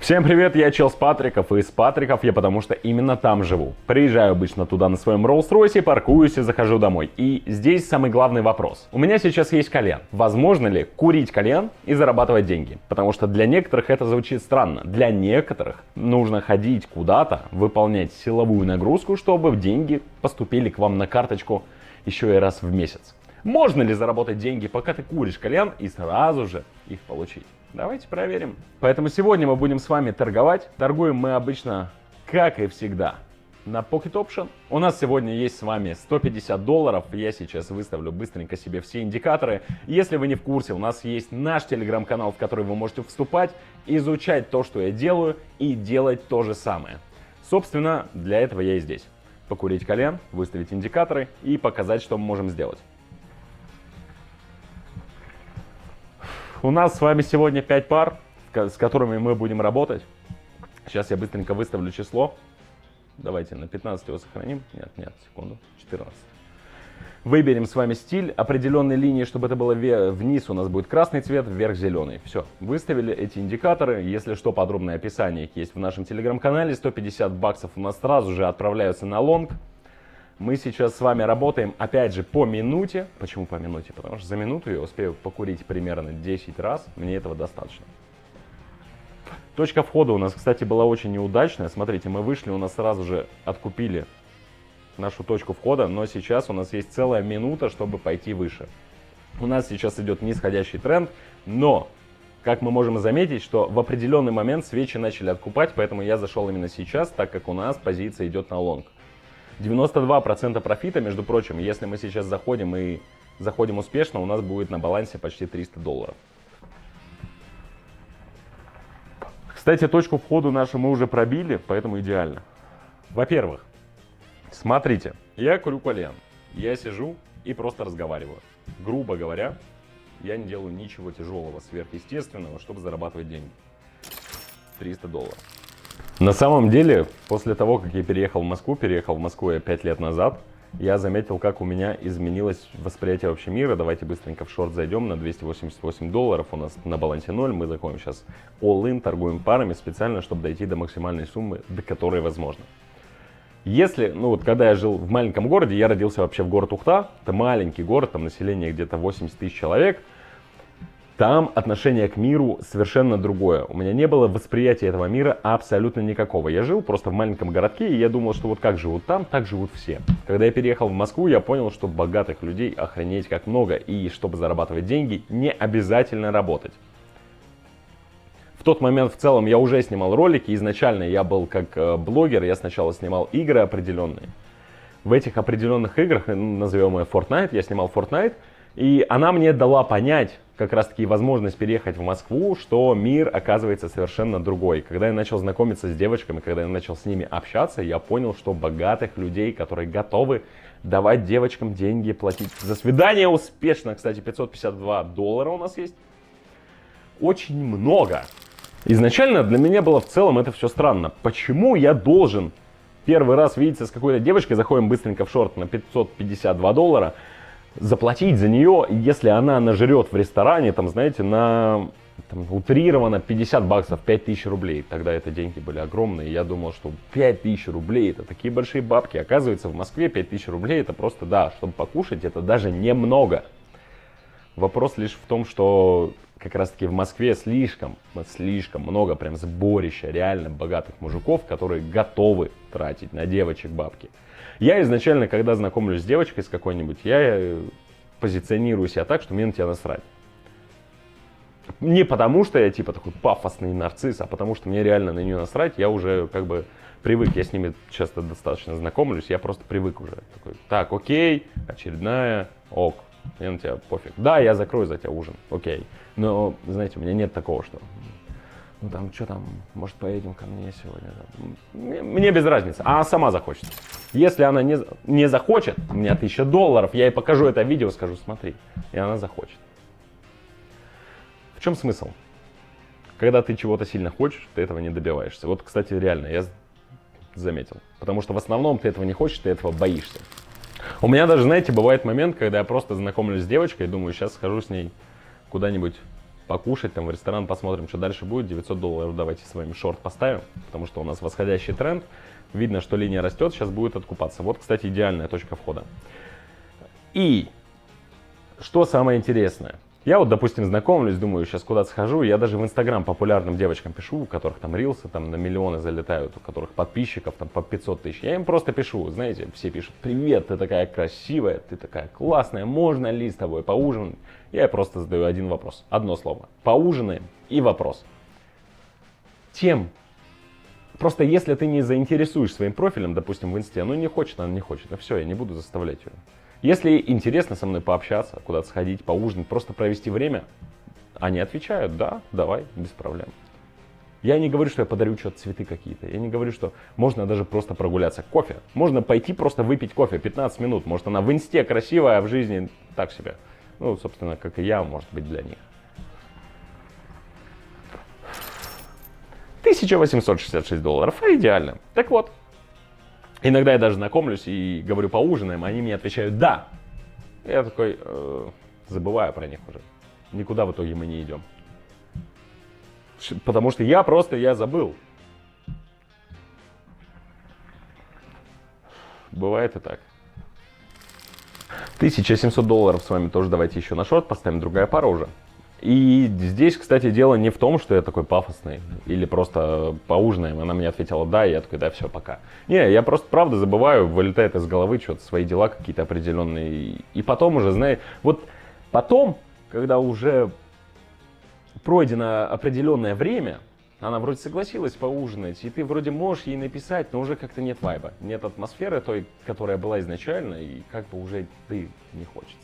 Всем привет, я Чел с Патриков, и с Патриков я потому что именно там живу. Приезжаю обычно туда на своем Rolls-Royce, паркуюсь и захожу домой. И здесь самый главный вопрос. У меня сейчас есть кальян. Возможно ли курить кальян и зарабатывать деньги? Потому что для некоторых это звучит странно. Для некоторых нужно ходить куда-то, выполнять силовую нагрузку, чтобы деньги поступили к вам на карточку еще и раз в месяц. Можно ли заработать деньги, пока ты куришь кальян, и сразу же их получить? Давайте проверим. Поэтому сегодня мы будем с вами торговать. Торгуем мы обычно, как и всегда, на Pocket Option. У нас сегодня есть с вами $150. Я сейчас выставлю быстренько себе все индикаторы. Если вы не в курсе, у нас есть наш телеграм-канал, в который вы можете вступать, изучать то, что я делаю, и делать то же самое. Собственно, для этого я и здесь. Покурить кальян, выставить индикаторы и показать, что мы можем сделать. У нас с вами сегодня 5 пар, с которыми мы будем работать. Сейчас я быстренько выставлю число. Давайте на 15 его сохраним. Нет, секунду. 14. Выберем с вами стиль определенной линии, чтобы это было вниз у нас будет красный цвет, вверх зеленый. Все, выставили эти индикаторы. Если что, подробное описание их есть в нашем телеграм-канале. $150 у нас сразу же отправляются на лонг. Мы сейчас с вами работаем, опять же, по минуте. Почему по минуте? Потому что за минуту я успею покурить примерно 10 раз. Мне этого достаточно. Точка входа у нас, кстати, была очень неудачная. Смотрите, мы вышли, у нас сразу же откупили нашу точку входа. Но сейчас у нас есть целая минута, чтобы пойти выше. У нас сейчас идет нисходящий тренд. Но, как мы можем заметить, что в определенный момент свечи начали откупать. Поэтому я зашел именно сейчас, так как у нас позиция идет на лонг. 92% профита, между прочим, если мы сейчас заходим и заходим успешно, у нас будет на балансе почти $300. Кстати, точку входа нашу мы уже пробили, поэтому идеально. Во-первых, смотрите, я курю кальян, я сижу и просто разговариваю. Грубо говоря, я не делаю ничего тяжелого, сверхъестественного, чтобы зарабатывать деньги. $300. На самом деле, после того, как я переехал в Москву я 5 лет назад, я заметил, как у меня изменилось восприятие вообще мира. Давайте быстренько в шорт зайдем на $288. У нас на балансе 0. Мы заходим сейчас all-in, торгуем парами специально, чтобы дойти до максимальной суммы, до которой возможно. Если, когда я жил в маленьком городе, я родился вообще в город Ухта. Это маленький город, там население где-то 80 тысяч человек. Там отношение к миру совершенно другое. У меня не было восприятия этого мира абсолютно никакого. Я жил просто в маленьком городке, и я думал, что вот как живут там, так живут все. Когда я переехал в Москву, я понял, что богатых людей охренеть как много. И чтобы зарабатывать деньги, не обязательно работать. В тот момент в целом я уже снимал ролики. Изначально я был как блогер, я сначала снимал игры определенные. В этих определенных играх, назовем ее Fortnite, я снимал Fortnite. И она мне дала понять, как раз таки возможность переехать в Москву, что мир оказывается совершенно другой. Когда я начал знакомиться с девочками, когда я начал с ними общаться, я понял, что богатых людей, которые готовы давать девочкам деньги, платить за свидание успешно, кстати, $552 у нас есть, очень много. Изначально для меня было в целом это все странно. Почему я должен первый раз видеться с какой-то девочкой, заходим быстренько в шорт на $552, заплатить за нее, если она нажрет в ресторане, утрированно $50, 5000 рублей. Тогда это деньги были огромные. Я думал, что 5000 рублей это такие большие бабки. Оказывается, в Москве 5000 рублей это просто, чтобы покушать, это даже немного. Вопрос лишь в том, что как раз таки в Москве слишком много прям сборища реально богатых мужиков, которые готовы тратить на девочек бабки. Я изначально, когда знакомлюсь с девочкой с какой-нибудь, я позиционирую себя так, что мне на тебя насрать. Не потому, что я такой пафосный нарцисс, а потому, что мне реально на нее насрать. Я уже привык, я с ними часто достаточно знакомлюсь, я просто привык уже. Такой, так, окей, очередная, ок, мне на тебя пофиг. Да, я закрою за тебя ужин, окей. Но, знаете, у меня нет такого, что... может, поедем ко мне сегодня? Мне без разницы, а сама захочет. Если она не захочет, у меня $1000, я ей покажу это видео, скажу, смотри, и она захочет. В чем смысл? Когда ты чего-то сильно хочешь, ты этого не добиваешься. Вот, кстати, реально, я заметил. Потому что в основном ты этого не хочешь, ты этого боишься. У меня даже, знаете, бывает момент, когда я просто знакомлюсь с девочкой и думаю, сейчас схожу с ней куда-нибудь покушать, там в ресторан посмотрим, что дальше будет. 900 долларов давайте с вами шорт поставим, потому что у нас восходящий тренд. Видно, что линия растет, сейчас будет откупаться. Вот, кстати, идеальная точка входа. И что самое интересное. Я вот, допустим, знакомлюсь, думаю, сейчас куда-то схожу. Я даже в Инстаграм популярным девочкам пишу, у которых там рилсы там на миллионы залетают, у которых подписчиков там по 500 тысяч. Я им просто пишу, знаете, все пишут: привет, ты такая красивая, ты такая классная, можно ли с тобой поужинать? Я просто задаю один вопрос, одно слово. Поужинаем и вопрос. Тем, просто если ты не заинтересуешь своим профилем, допустим, в Инсте, ну не хочет, она не хочет, ну все, я не буду заставлять ее. Если интересно со мной пообщаться, куда-то сходить, поужинать, просто провести время, они отвечают: да, давай, без проблем. Я не говорю, что я подарю что-то, цветы какие-то. Я не говорю, что можно даже просто прогуляться. Кофе. Можно пойти просто выпить кофе 15 минут. Может, она в Инсте красивая, а в жизни так себе. Ну, собственно, как и я, может быть, для них. 1866 долларов, а идеально. Так вот. Иногда я даже знакомлюсь и говорю: поужинаем, они мне отвечают: да. Я такой, забываю про них уже. Никуда в итоге мы не идем. Потому что я забыл. Бывает и так. 1700 долларов с вами тоже давайте еще на шорт поставим, другая пара уже. И здесь, кстати, дело не в том, что я такой пафосный или просто поужинаем. Она мне ответила: да, и я такой: да, все, пока. Не, я просто правда забываю, вылетает из головы что-то, свои дела какие-то определенные. И потом уже, знаете, вот потом, когда уже пройдено определенное время, она вроде согласилась поужинать, и ты вроде можешь ей написать, но уже как-то нет вайба, нет атмосферы той, которая была изначально, и как бы уже ты не хочется.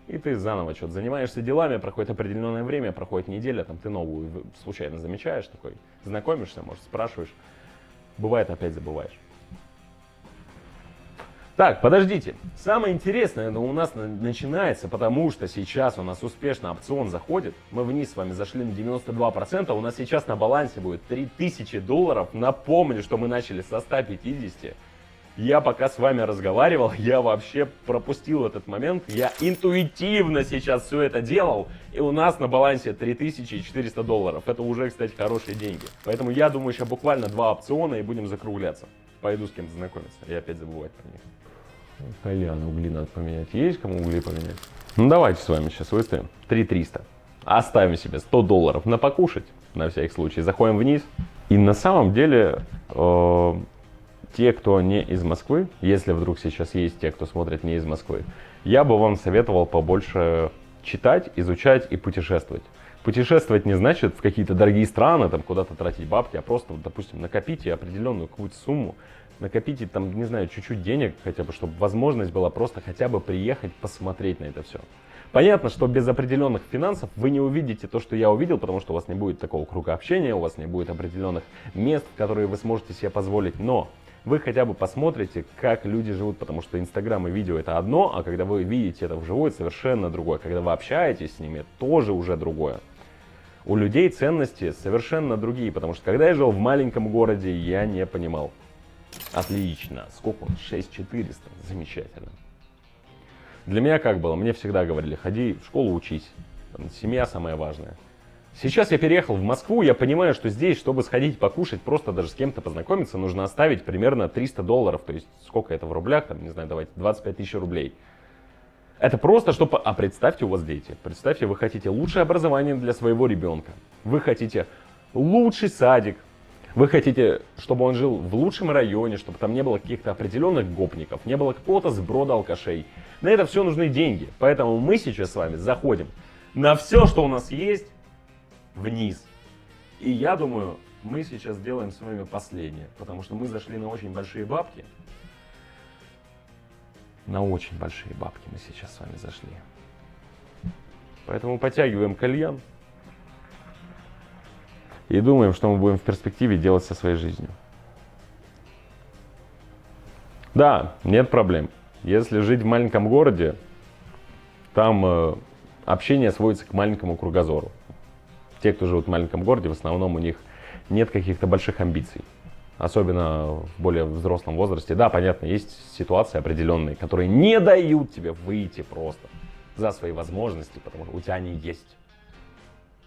И ты заново что-то занимаешься делами, проходит определенное время, проходит неделя, там ты новую случайно замечаешь, такой, знакомишься, может, спрашиваешь. Бывает, опять забываешь. Так, подождите. Самое интересное у нас начинается, потому что сейчас у нас успешно опцион заходит. Мы вниз с вами зашли на 92%. У нас сейчас на балансе будет 3000 долларов. Напомню, что мы начали со 150. Я пока с вами разговаривал, я вообще пропустил этот момент. Я интуитивно сейчас все это делал. И у нас на балансе 3400 долларов. Это уже, кстати, хорошие деньги. Поэтому я думаю, сейчас буквально 2 опциона и будем закругляться. Пойду с кем-то знакомиться. Я опять забываю про них. Колян, угли надо поменять. Есть кому угли поменять? Ну давайте с вами сейчас выставим 3300. Оставим себе 100 долларов на покушать, на всякий случай. Заходим вниз. И на самом деле... те, кто не из Москвы, если вдруг сейчас есть те, кто смотрит не из Москвы, я бы вам советовал побольше читать, изучать и путешествовать. Путешествовать не значит в какие-то дорогие страны, там куда-то тратить бабки, а просто, допустим, накопите определенную какую-то сумму, накопите там, не знаю, чуть-чуть денег хотя бы, чтобы возможность была просто хотя бы приехать, посмотреть на это все. Понятно, что без определенных финансов вы не увидите то, что я увидел, потому что у вас не будет такого круга общения, у вас не будет определенных мест, которые вы сможете себе позволить, но вы хотя бы посмотрите, как люди живут, потому что Инстаграм и видео это одно, а когда вы видите это вживую, это совершенно другое. Когда вы общаетесь с ними, тоже уже другое. У людей ценности совершенно другие, потому что когда я жил в маленьком городе, я не понимал. Отлично, сколько? 6400, замечательно. Для меня как было? Мне всегда говорили: ходи в школу, учись, семья самое важное. Сейчас я переехал в Москву, я понимаю, что здесь, чтобы сходить покушать, просто даже с кем-то познакомиться, нужно оставить примерно 300 долларов. То есть, сколько это в рублях, там, не знаю, давайте, 25 тысяч рублей. Это просто, чтобы... А представьте, у вас дети. Представьте, вы хотите лучшее образование для своего ребенка. Вы хотите лучший садик. Вы хотите, чтобы он жил в лучшем районе, чтобы там не было каких-то определенных гопников, не было какого-то сброда алкашей. На это все нужны деньги. Поэтому мы сейчас с вами заходим на все, что у нас есть, вниз. И я думаю, мы сейчас сделаем с вами последнее, потому что мы зашли на очень большие бабки. На очень большие бабки мы сейчас с вами зашли. Поэтому подтягиваем кальян и думаем, что мы будем в перспективе делать со своей жизнью. Да, нет проблем. Если жить в маленьком городе, там общение сводится к маленькому кругозору. Те, кто живут в маленьком городе, в основном у них нет каких-то больших амбиций. Особенно в более взрослом возрасте. Да, понятно, есть ситуации определенные, которые не дают тебе выйти просто за свои возможности, потому что у тебя они есть.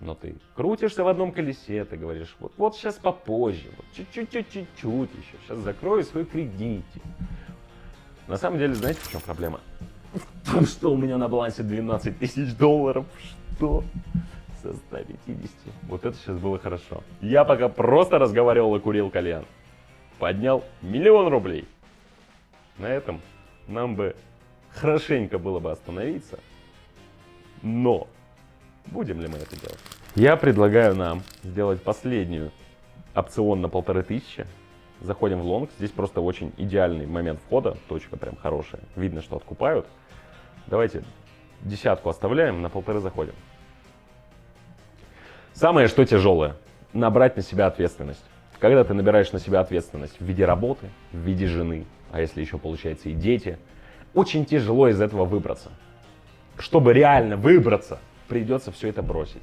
Но ты крутишься в одном колесе, ты говоришь, вот сейчас попозже, вот чуть-чуть еще, сейчас закрою свой кредитик. На самом деле, знаете, в чем проблема? В том, что у меня на балансе 12 тысяч долларов. Что? Со 150. Вот это сейчас было хорошо. Я пока просто разговаривал и курил кальян. Поднял 1 000 000 рублей. На этом нам бы хорошенько было бы остановиться. Но будем ли мы это делать? Я предлагаю нам сделать последнюю опцион на 1500. Заходим в лонг. Здесь просто очень идеальный момент входа. Точка прям хорошая. Видно, что откупают. Давайте десятку оставляем, на 1,5 заходим. Самое, что тяжелое, набрать на себя ответственность. Когда ты набираешь на себя ответственность в виде работы, в виде жены, а если еще получается и дети, очень тяжело из этого выбраться. Чтобы реально выбраться, придется все это бросить.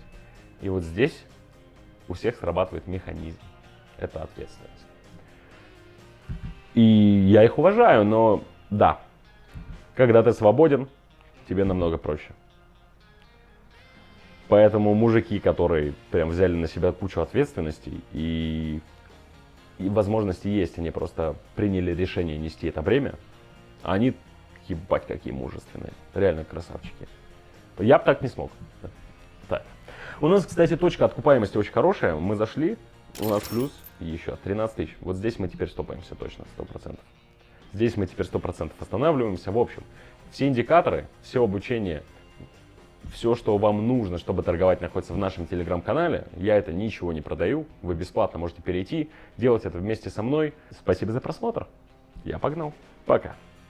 И вот здесь у всех срабатывает механизм. Это ответственность. И я их уважаю, но да, когда ты свободен, тебе намного проще. Поэтому мужики, которые прям взяли на себя кучу ответственностей и возможности есть, они просто приняли решение нести это бремя, они, ебать, какие мужественные, реально красавчики. Я бы так не смог. Так. У нас, кстати, точка откупаемости очень хорошая, мы зашли, у нас плюс еще 13 тысяч. Вот здесь мы теперь стопаемся точно, 100%. Здесь мы теперь 100% останавливаемся. В общем, все индикаторы, все обучение, все, что вам нужно, чтобы торговать, находится в нашем телеграм-канале. Я это ничего не продаю. Вы бесплатно можете перейти, делать это вместе со мной. Спасибо за просмотр. Я погнал. Пока.